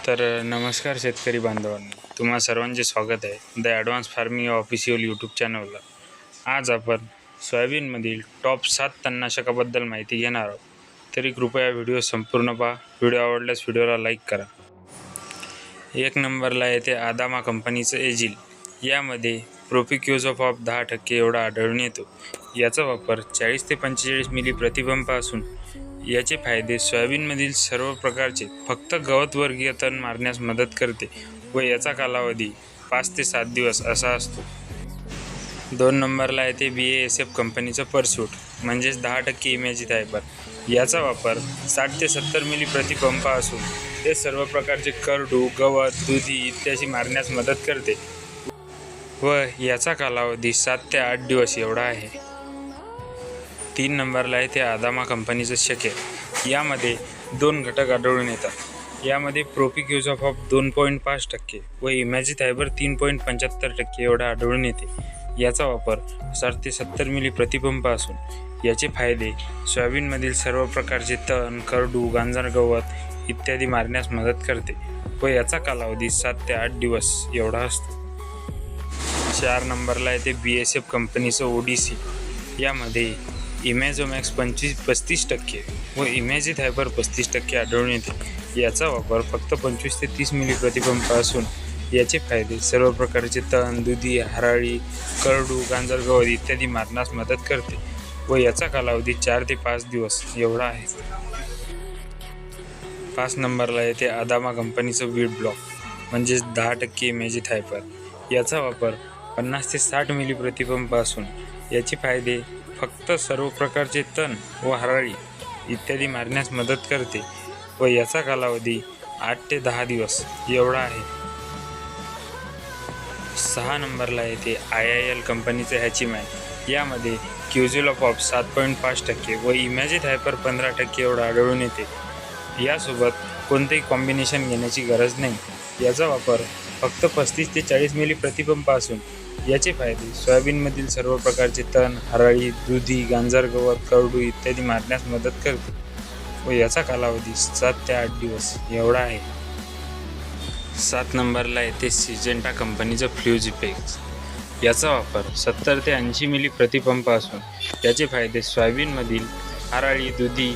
नमस्कार शेतकरी बांधवांनो, तुम्हा सर्वांचे स्वागत आहे the advance farming official YouTube चॅनलला। आज आपण सोयाबीनमधील टॉप 7 तणनाशकाबद्दल माहिती घेणार आहोत, तरी कृपया व्हिडिओ संपूर्ण पहा। व्हिडिओ आवडल्यास व्हिडिओला लाईक करा। 1 नंबरला येते आदामा कंपनीचं एजिल। यामध्ये प्रोपिक्युझोफॉप 10% एवढा आढळून येतो। याचा वापर 40 ते 45 मिली प्रतिबंब असून याचे फायदे सोयाबीनमधील सर्व प्रकारचे फक्त गवतवर्गीय तण मारण्यास मदत करते व याचा कालावधी 5 ते 7 दिवस असा असतो। 2 नंबरला येते BASF कंपनीचं परसूट म्हणजेच 10% इमॅजिथायपर। याचा वापर 60 ते 70 मिली प्रतिबंब असून ते सर्व प्रकारचे करडू, गवत, दुधी इत्यादी मारण्यास मदत करते व याचा कालावधी 7 ते 8 दिवस एवढा आहे। 3 नंबरला येते आदामा कंपनीचं शकेर। यामध्ये 2 घटक आढळून येतात। यामध्ये प्रोपिक्युझोफॉप 2.5% व इमॅजिथायपर 3.75% एवढा आढळून येते। याचा वापर 60 ते 70 मिली प्रतिबंब असून याचे फायदे सोयाबीनमधील सर्व प्रकारचे तण, करडू, गांजर, गवत इत्यादी मारण्यास मदत करते व याचा कालावधी 7 ते 8 दिवस एवढा असतो। 4 नंबरला येते BASF कंपनीचं ODC। यामध्ये इमॅझोमॅक्स 35% व इमॅजिथायपर 35% आढळून येते। याचा वापर फक्त 25 ते 30 मिली प्रतिबंब असून याचे फायदे सर्व प्रकारचे तण, दुधी, हराळी, करडू, गांजर, गवत इत्यादी मारण्यास मदत करते व याचा कालावधी 4 ते 5 दिवस एवढा आहे। 5 नंबरला येते आदामा कंपनीचं वीड ब्लॉक म्हणजेच 10% इमॅजिथायपर। याचा वापर 50 ते 60 मिली प्रतिबंब असून याचे फायदे फक्त सर्व प्रकारचे तण व हराळी इत्यादी मारण्यास मदत करते व याचा कालावधी 8 ते 10 दिवस एवढा आहे। 6 नंबरला येते IIL कंपनीचं हॅचिमॅन। यामध्ये क्युझिलोफॉप 7.5% व इमॅजिथायपर 15% एवढा आढळून येते। यासोबत कोणतेही कॉम्बिनेशन घेण्याची गरज नाही। याचा वापर फक्त 35 ते 40 मिली प्रतिबंब असून याचे फायदे सोयाबीनमधील सर्व प्रकारचे तण, हराळी, दुधी, गांजर, गवत, करडू इत्यादी मारण्यास मदत करते व याचा कालावधी 7 ते 8 दिवस एवढा आहे। 7 नंबरला येते सिजेंटा कंपनीचं फ्ल्युझिपेक्स। याचा वापर 70 ते 80 मिली प्रतिबंब असून याचे फायदे सोयाबीनमधील हराळी, दुधी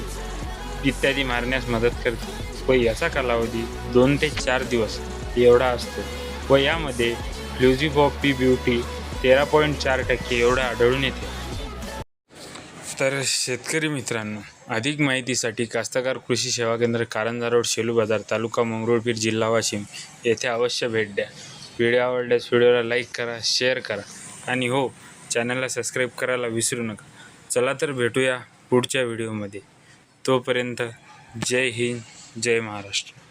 इत्यादी मारण्यास मदत करते व याचा कालावधी 2 ते 4 दिवस एवढा असतो व यामध्ये फ्ल्युझिफॉप पी ब्युटी 13.4% एवढा आढळून येते। तर शेतकरी मित्रांनो, अधिक माहितीसाठी कास्तकार कृषी सेवा केंद्र, कारंजा रोड, शेलू बाजार, तालुका मंगरुळपीर, जिल्हा वाशिम येथे अवश्य भेट द्या। व्हिडिओ आवडल्यास व्हिडिओला लाईक करा, शेअर करा आणि हो, चॅनलला सबस्क्राईब करायला विसरू नका। चला तर भेटूया पुढच्या व्हिडिओमध्ये। तोपर्यंत जय हिंद, जय महाराष्ट्र।